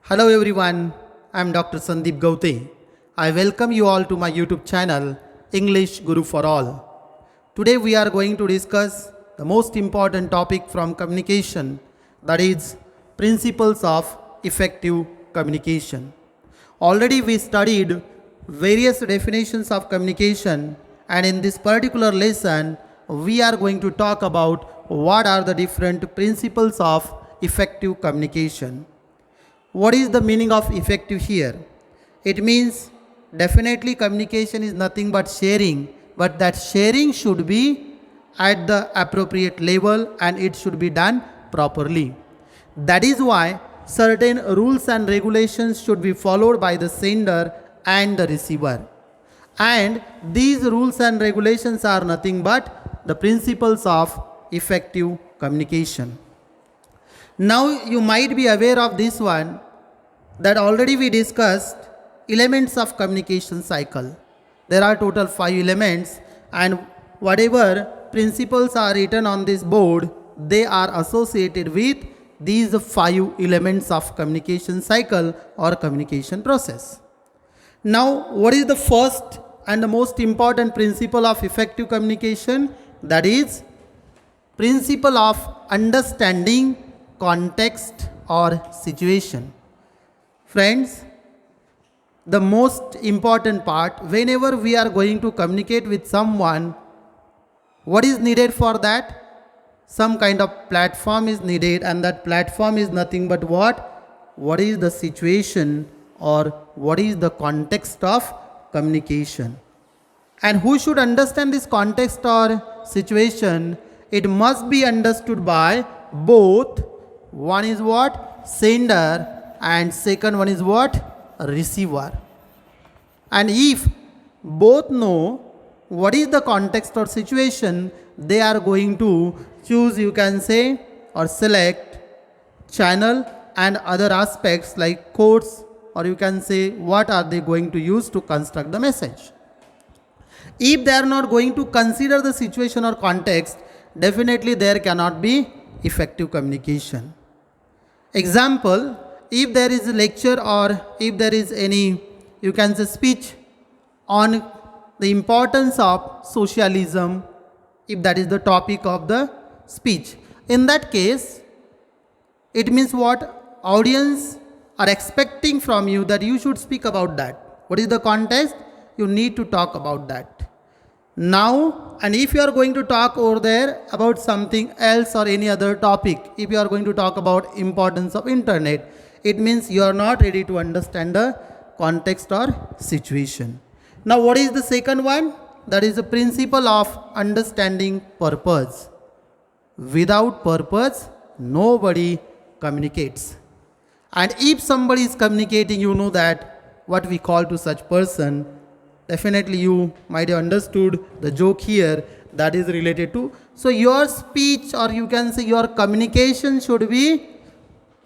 Hello everyone, I am Dr. SandippGawate. I welcome you all to my YouTube channel, English Guru for All. Today we are going to discuss the most important topic from communication, that is principles of effective communication. Already we studied various definitions of communication, and in this particular lesson we are going to talk about what are the different principles of effective communication. What is the meaning of effective here? It means definitely communication is nothing but sharing, but that sharing should be at the appropriate level and it should be done properly. That is why certain rules and regulations should be followed by the sender and the receiver. And these rules and regulations are nothing but the principles of effective communication. Now you might be aware of this one, that already we discussed elements of communication cycle. There are total 5 elements, and whatever principles are written on this board, they are associated with these 5 elements of communication cycle or communication process. Now what is the first and the most important principle of effective communication? That is principle of understanding context or situation. Friends, the most important part, whenever we are going to communicate with someone, what is needed for that? Some kind of platform is needed, and that platform is nothing but what? What is the situation or what is the context of communication? And who should understand this context or situation? It must be understood by both. One is what? Sender, and second one is what? Receiver. And if both know what is the context or situation, they are going to choose, you can say, or select channel and other aspects like quotes, or you can say what are they going to use to construct the message. If they are not going to consider the situation or context, definitely there cannot be effective communication. Example, if there is a lecture or if there is any, you can say, speech on the importance of socialism, if that is the topic of the speech, in that case, it means what? Audience are expecting from you that you should speak about that. What is the context? You need to talk about that. Now, and if you are going to talk over there about something else or any other topic, if you are going to talk about importance of internet, it means you are not ready to understand the context or situation. Now what is the second one? That is the principle of understanding purpose. Without purpose, nobody communicates. And if somebody is communicating, you know that what we call to such person. Definitely you might have understood the joke here, that is related to. So your speech, or you can say your communication should be,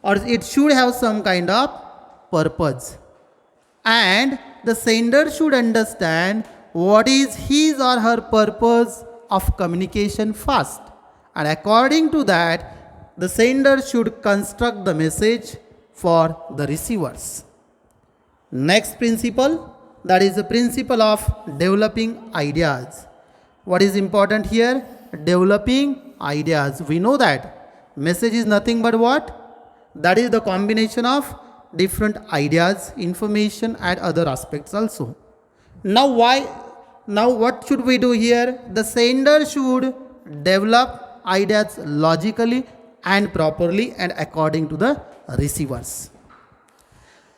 or it should have some kind of purpose. And the sender should understand what is his or her purpose of communication first. And according to that, the sender should construct the message for the receivers. Next principle, that is the principle of developing ideas. What is important here? Developing ideas. We know that message is nothing but what? That is the combination of different ideas, information and other aspects also. Now what should we do here? The sender should develop ideas logically and properly and according to the receivers.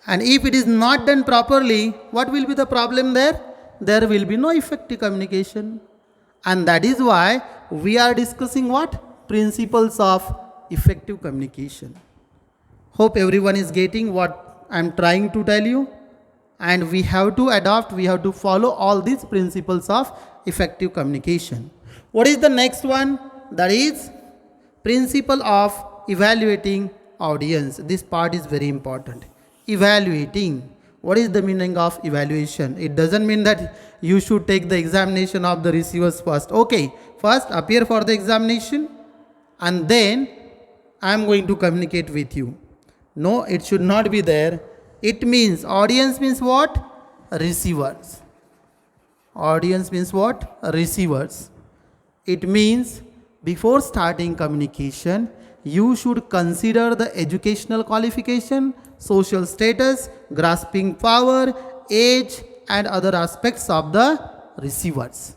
And if it is not done properly, what will be the problem there? There will be no effective communication. And that is why we are discussing what? Principles of effective communication. Hope everyone is getting what I am trying to tell you. And we have to adopt, we have to follow all these principles of effective communication. What is the next one? That is principle of evaluating audience. This part is very important. Evaluating. What is the meaning of evaluation? It doesn't mean that you should take the examination of the receivers first. Okay, first appear for the examination and then I am going to communicate with you. No, it should not be there. It means audience means what? Receivers. Audience means what? Receivers. It means before starting communication, you should consider the educational qualification, social status, grasping power, age, and other aspects of the receivers.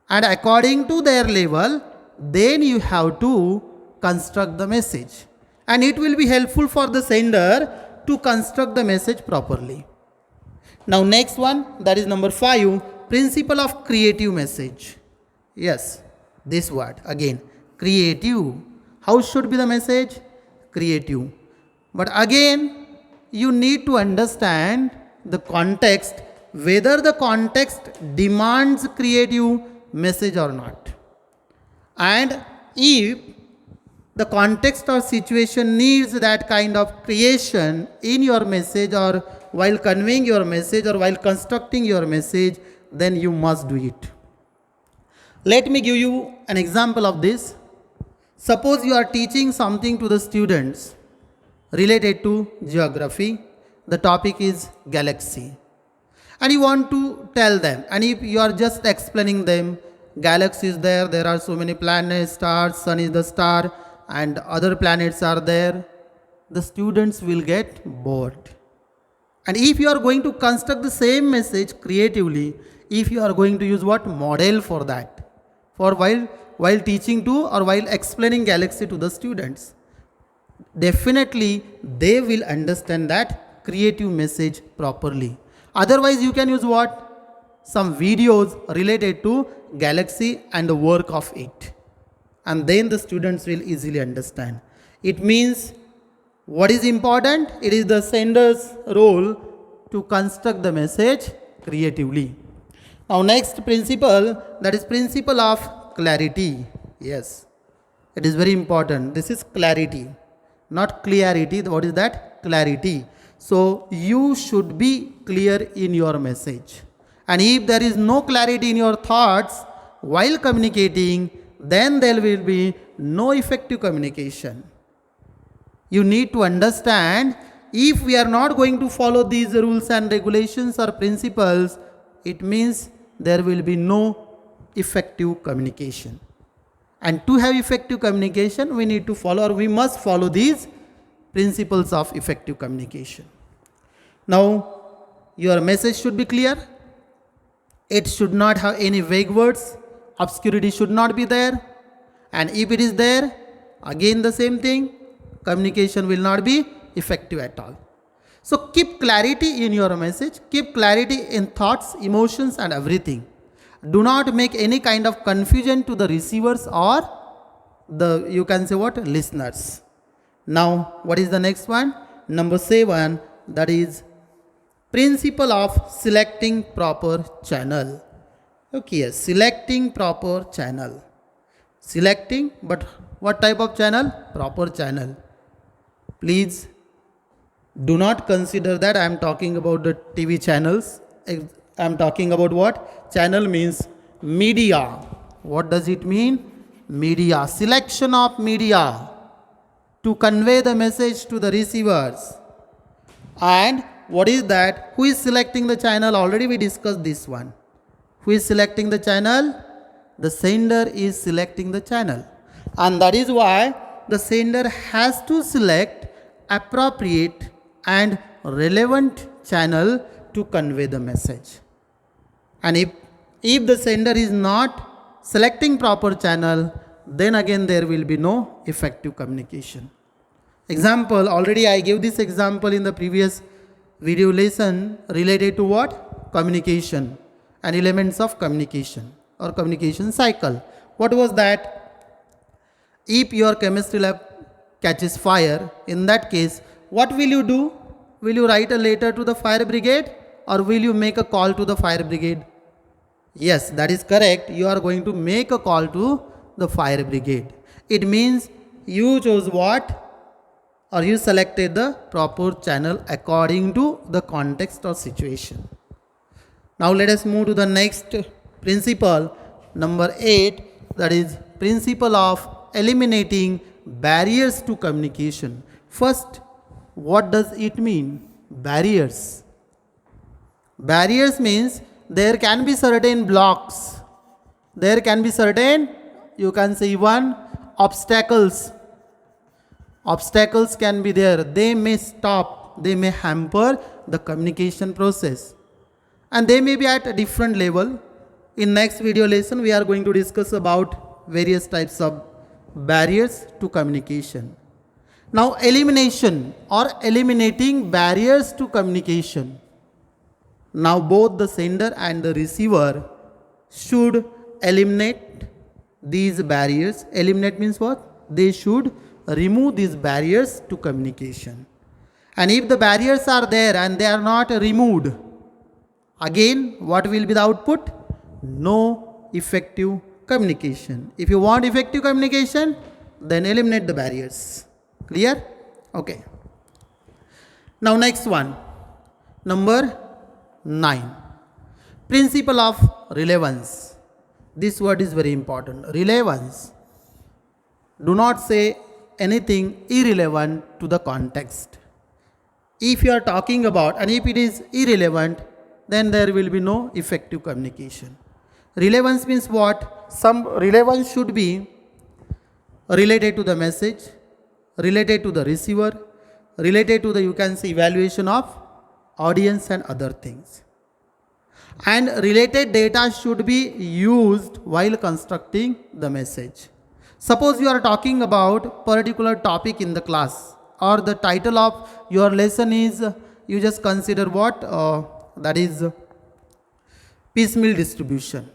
And according to their level, then you have to construct the message. And it will be helpful for the sender to construct the message properly. Now next one, that is number 5, principle of creative message. Yes, this word again, creative. How should be the message? Creative. But again, you need to understand the context, whether the context demands creative message or not. And if the context or situation needs that kind of creation in your message, or while conveying your message, or while constructing your message, then you must do it. Let me give you an example of this. Suppose you are teaching something to the students related to geography. The topic is galaxy. And you want to tell them, and if you are just explaining them, galaxy is there are so many planets, stars, sun is the star, and other planets are there, the students will get bored. And if you are going to construct the same message creatively, if you are going to use what? Model for that, for while teaching to or while explaining galaxy to the students, definitely they will understand that creative message properly. Otherwise you can use what? Some videos related to galaxy and the work of it, and then the students will easily understand. It means what is important? It is the sender's role to construct the message creatively. Now next principle, that is principle of clarity. Yes, it is very important. This is clarity, not clarity. What is that? Clarity. So you should be clear in your message. And if there is no clarity in your thoughts while communicating, then there will be no effective communication. You need to understand, if we are not going to follow these rules and regulations or principles, it means there will be no effective communication. And to have effective communication, we need to follow, or we must follow these principles of effective communication. Now, your message should be clear. It should not have any vague words. Obscurity should not be there. And if it is there, again the same thing, communication will not be effective at all. So keep clarity in your message. Keep clarity in thoughts, emotions, and everything. Do not make any kind of confusion to the receivers or the, you can say what, listeners. Now, what is the next one? Number 7, that is principle of selecting proper channel. Okay, yes, selecting proper channel. Selecting, but what type of channel? Proper channel. Please do not consider that I am talking about the TV channels. I am talking about what? Channel means media. What does it mean? Media. Selection of media to convey the message to the receivers. And what is that? Who is selecting the channel? Already we discussed this one. Who is selecting the channel? The sender is selecting the channel. And that is why the sender has to select appropriate and relevant channel to convey the message. And if the sender is not selecting proper channel, then again there will be no effective communication. Example, already I gave this example in the previous video lesson related to what? Communication and elements of communication or communication cycle. What was that? If your chemistry lab catches fire, in that case, what will you do? Will you write a letter to the fire brigade or will you make a call to the fire brigade? Yes, that is correct. You are going to make a call to the fire brigade. It means you chose what? Or you selected the proper channel according to the context or situation. Now let us move to the next principle, number 8, that is principle of eliminating barriers to communication. First, What does it mean? Barriers. Barriers means there can be certain blocks. There can be certain, you can say even obstacles. Obstacles can be there. They may stop, they may hamper the communication process. And they may be at a different level. In next video lesson, we are going to discuss about various types of barriers to communication. Now, elimination or eliminating barriers to communication. Now, both the sender and the receiver should eliminate these barriers. Eliminate means what? They should remove these barriers to communication. And if the barriers are there and they are not removed, again, what will be the output? No effective communication. If you want effective communication, then eliminate the barriers. Clear? Okay. Now next one. Number 9. Principle of relevance. This word is very important. Relevance. Do not say anything irrelevant to the context. If you are talking about, and if it is irrelevant, then there will be no effective communication. Relevance means what? Some relevance should be related to the message, related to the receiver, related to the, you can say, evaluation of audience and other things. And related data should be used while constructing the message. Suppose you are talking about particular topic in the class, or the title of your lesson is, you just consider what? That is piecemeal distribution.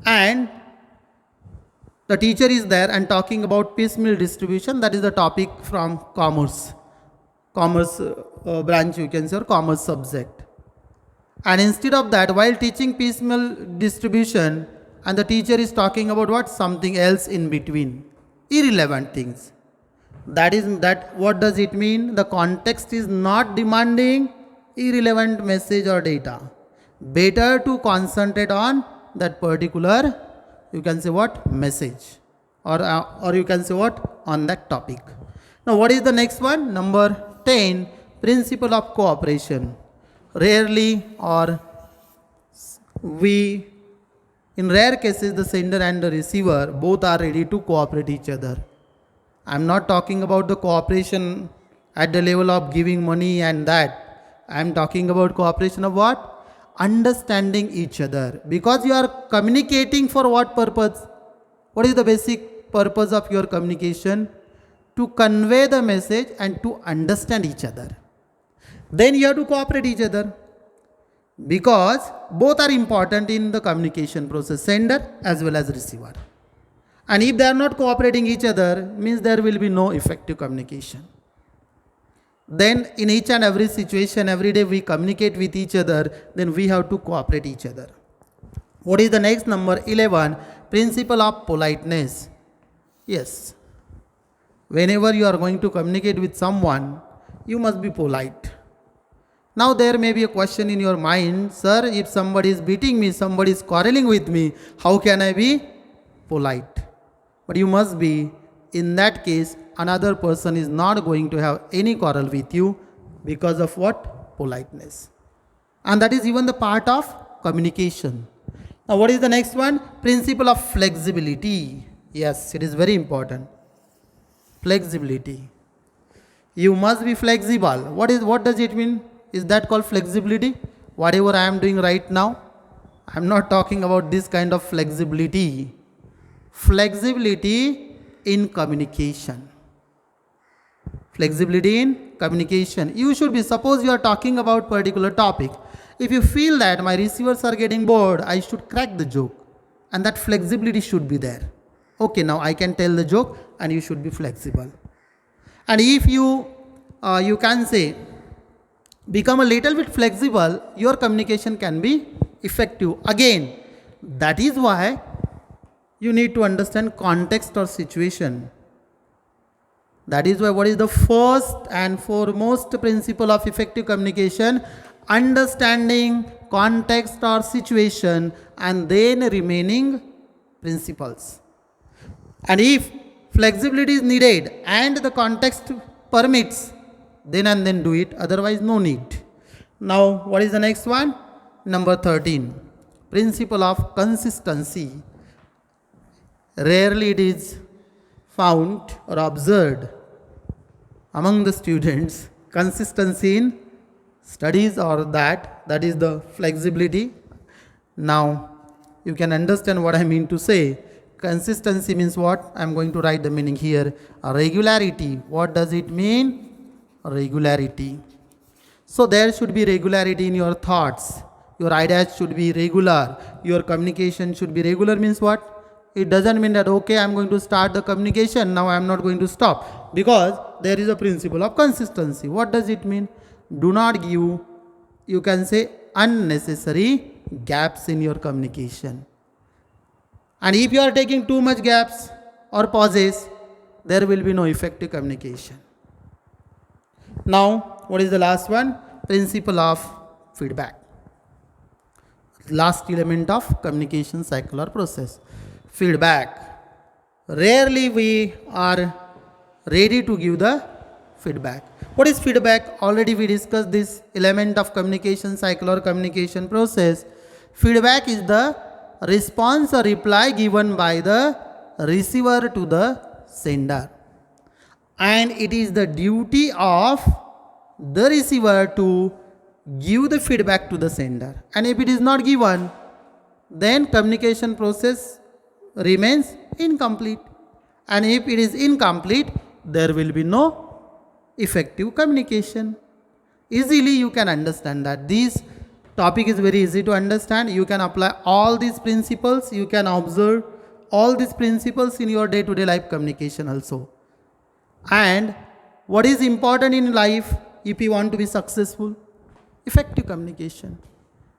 And the teacher is there and talking about piecemeal distribution. That is the topic from commerce branch, you can say, or commerce subject. And instead of that, while teaching piecemeal distribution, and the teacher is talking about what? Something else in between, irrelevant things. What does it mean? The context is not demanding irrelevant message or data. Better to concentrate on that particular, you can say what? Message. Or you can say what? On that topic. Now what is the next one? Number 10. Principle of cooperation. Rarely, or in rare cases, the sender and the receiver both are ready to cooperate each other. I am not talking about the cooperation at the level of giving money and that. I am talking about cooperation of what? Understanding each other. Because you are communicating for what purpose? What is the basic purpose of your communication? To convey the message and to understand each other. Then you have to cooperate each other. Because both are important in the communication process, sender as well as receiver. And if they are not cooperating each other, means there will be no effective communication. Then in each and every situation, every day we communicate with each other, then we have to cooperate each other. What is the next? Number 11, principle of politeness. Yes. Whenever you are going to communicate with someone, you must be polite. Now there may be a question in your mind, sir, if somebody is beating me, somebody is quarreling with me, how can I be polite? But you must be. In that case, another person is not going to have any quarrel with you because of what? Politeness. And that is even the part of communication. Now what is the next one? Principle of flexibility. Yes, it is very important. Flexibility. You must be flexible. What does it mean? Is that called flexibility? Whatever I am doing right now, I am not talking about this kind of flexibility. Flexibility in communication. Flexibility in communication. You should be, suppose you are talking about particular topic. If you feel that my receivers are getting bored, I should crack the joke. And that flexibility should be there. Okay, now I can tell the joke and you should be flexible. And if you can say, become a little bit flexible, your communication can be effective. Again, that is why you need to understand context or situation. That is why what is the first and foremost principle of effective communication? Understanding context or situation and then remaining principles. And if flexibility is needed and the context permits, then and then do it, otherwise no need. Now what is the next one? Number 13, principle of consistency. Rarely it is found or observed among the students. Consistency in studies, or that is the flexibility. Now you can understand what I mean to say. Consistency means what? I am going to write the meaning here. A regularity. What does it mean? Regularity. So there should be regularity in your thoughts. Your ideas should be regular. Your communication should be regular. Means what? It doesn't mean that, okay, I am going to start the communication, now I am not going to stop. Because there is a principle of consistency. What does it mean? Do not give, you can say, unnecessary gaps in your communication. And if you are taking too much gaps or pauses, there will be no effective communication. Now, what is the last one? Principle of feedback. Last element of communication cycle or process. Feedback. Rarely we are ready to give the feedback. What is feedback? Already we discussed this element of communication cycle or communication process. Feedback is the response or reply given by the receiver to the sender. And it is the duty of the receiver to give the feedback to the sender. And if it is not given, then communication process remains incomplete. And if it is incomplete, there will be no effective communication. Easily you can understand that. This topic is very easy to understand. You can apply all these principles. You can observe all these principles in your day-to-day life communication also. And what is important in life if you want to be successful? Effective communication.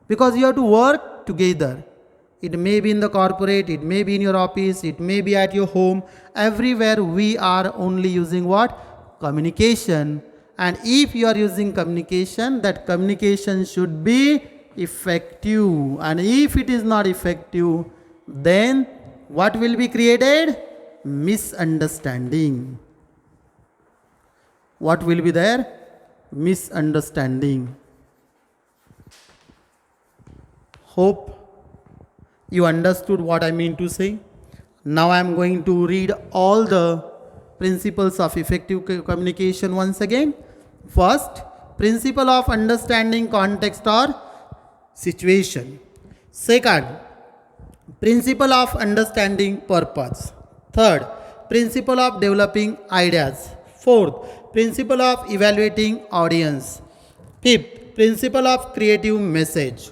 Because you have to work together. It may be in the corporate, it may be in your office, it may be at your home. Everywhere we are only using what? Communication. And if you are using communication, that communication should be effective. And if it is not effective, then what will be created? Misunderstanding. What will be there? Misunderstanding. Hope you understood what I mean to say. Now I am going to read all the principles of effective communication once again. First, principle of understanding context or situation. Second, principle of understanding purpose. Third, principle of developing ideas. Fourth, principle of evaluating audience. Fifth, principle of creative message.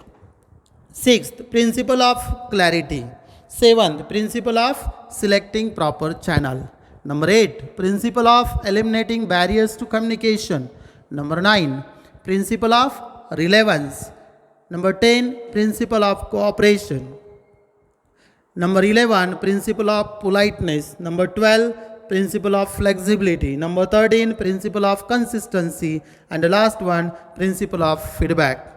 Sixth, principle of clarity. Seventh, principle of selecting proper channel. Number 8, principle of eliminating barriers to communication. Number 9, principle of relevance. Number 10, principle of cooperation. Number 11, principle of politeness. Number 12, principle of flexibility. Number 13, principle of consistency. And the last one, principle of feedback.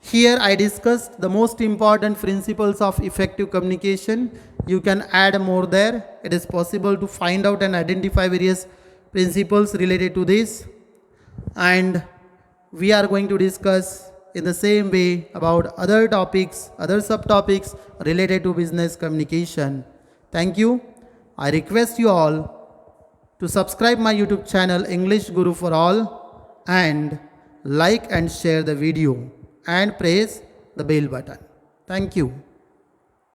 Here I discussed the most important principles of effective communication. You can add more there. It is possible to find out and identify various principles related to this. And we are going to discuss in the same way about other topics, other subtopics related to business communication. Thank you. I request you all to subscribe my YouTube channel English Guru for All and like and share the video and press the bell button. Thank you.